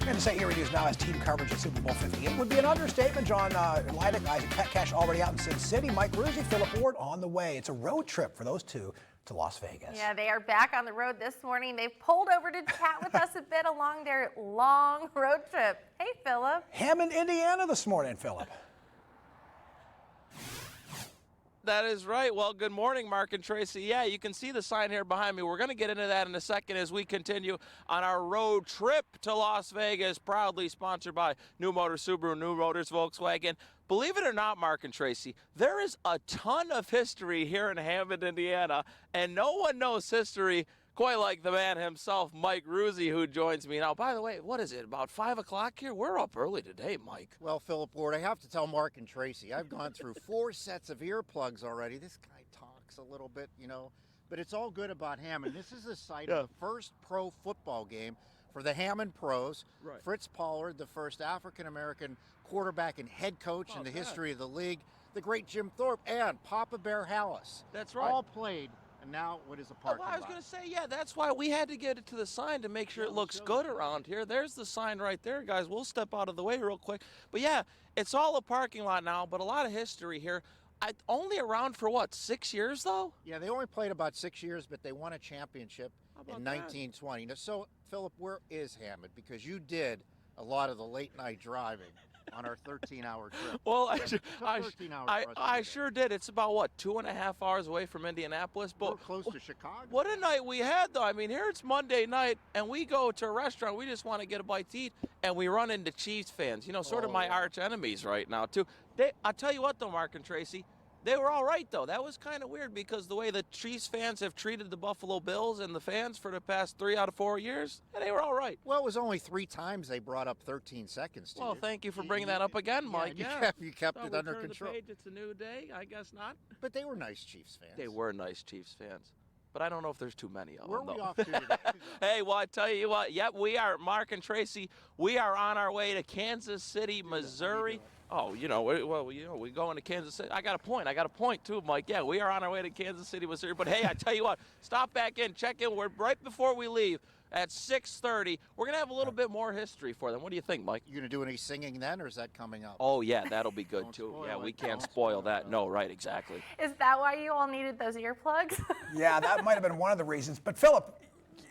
And to say Erie News now has team coverage of Super Bowl 50. It would be an understatement. John Leidick, Isaac Petcash already out in Sin City. Mike Ruzzi, Philip Ward on the way. It's a road trip for those two to Las Vegas. Yeah, they are back on the road this morning. They've pulled over to chat with us a bit along their long road trip. Hey, Philip. Hammond, Indiana this morning, Philip. That is right. Well, good morning, Mark and Tracy. Yeah, you can see the sign here behind me. We're going to get into that in a second as we continue on our road trip to Las Vegas, proudly sponsored by New Motors Subaru, New Motors Volkswagen. Believe it or not, Mark and Tracy, there is a ton of history here in Hammond, Indiana, and no one knows history quite like the man himself, Mike Ruzzi, who joins me now. By the way, what is it, about 5 o'clock here? We're up early today, Mike. Well, Philip Ward, I have to tell Mark and Tracy, I've gone through 4 sets of earplugs already. This guy talks a little bit, you know, but it's all good about Hammond. This is the site of the first pro football game for the Hammond pros. Right. Fritz Pollard, the first African-American quarterback and head coach in the history of the league. The great Jim Thorpe and Papa Bear Hallis. That's right. All played. And now, what is a parking lot? I was going to say, yeah, that's why we had to get it to the sign to make sure it looks good around here. There's the sign right there, guys. We'll step out of the way real quick. But, yeah, it's all a parking lot now, but a lot of history here. Only around for, what, 6 years, though? Yeah, they only played about 6 years, but they won a championship in 1920. Now, so, Philip, where is Hammond? Because you did a lot of the late-night driving on our 13-hour trip. Well, I sure did. It's about, what, 2.5 hours away from Indianapolis. But we're close to Chicago. What a night we had, though. I mean, here it's Monday night, and we go to a restaurant. We just want to get a bite to eat, and we run into Chiefs fans. You know, sort of my arch enemies right now, too. I'll tell you what, though, Mark and Tracy, they were all right, though. That was kind of weird because the way the Chiefs fans have treated the Buffalo Bills and the fans for the past 3 out of 4 years, they were all right. Well, it was only 3 times they brought up 13 seconds to Well, thank you for bringing that up again, Mike. You kept it under control. The page, it's a new day. I guess not. But they were nice Chiefs fans. They were nice Chiefs fans. But I don't know if there's too many of them. Where are we off to today? Hey, well, I tell you what. Yep, we are, Mark and Tracy, we are on our way to Kansas City, Missouri. Oh, we going to Kansas City. I got a point, too, Mike. Yeah, we are on our way to Kansas City, Missouri. But, hey, I tell you what, stop back in, check in. We're right before we leave at 6:30. We're going to have a little bit more history for them. What do you think, Mike? You going to do any singing then, or is that coming up? Oh, yeah, that'll be good, too. Yeah, we can't spoil that. No, right, exactly. Is that why you all needed those earplugs? Yeah, that might have been one of the reasons. But, Philip,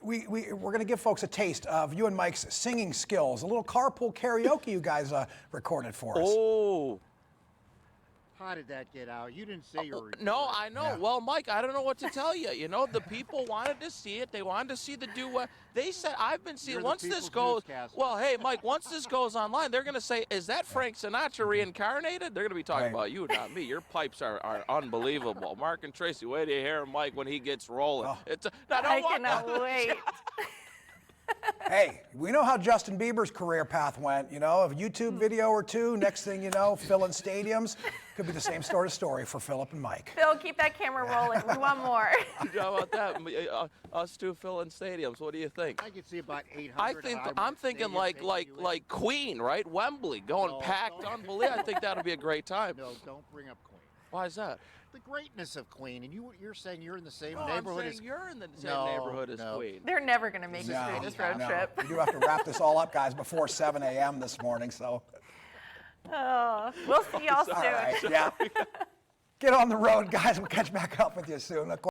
we're going to give folks a taste of you and Mike's singing skills. A little carpool karaoke you guys recorded for us. Oh. How did that get out? You didn't say you were recording. No, I know. Yeah. Well, Mike, I don't know what to tell you. You know, the people wanted to see it. They wanted to see the duet. They said, I've been seeing, once this goes, well, hey, Mike, once this goes online, they're going to say, is that Frank Sinatra reincarnated? They're going to be talking about you, not me. Your pipes are unbelievable. Mark and Tracy, wait till you hear Mike when he gets rolling. Oh. I cannot wait. Hey, we know how Justin Bieber's career path went. You know, a YouTube video or two, next thing you know, filling stadiums. Could be the same sort of story for Philip and Mike. Phil, keep that camera rolling. We want more. How about that? Us two filling stadiums. What do you think? I could see about 800. I'm thinking like Queen, right? Wembley, going packed, unbelievable. I think that'll be a great time. No, don't bring up Queen. Why is that? The greatness of Queen, and you're saying you're in the same neighborhood as you're in the same neighborhood as Queen. They're never going to make it through this road trip. We do have to wrap this all up, guys, before 7 a.m. this morning. So. Oh, we'll see y'all soon. All right, yeah. Get on the road, guys. We'll catch back up with you soon.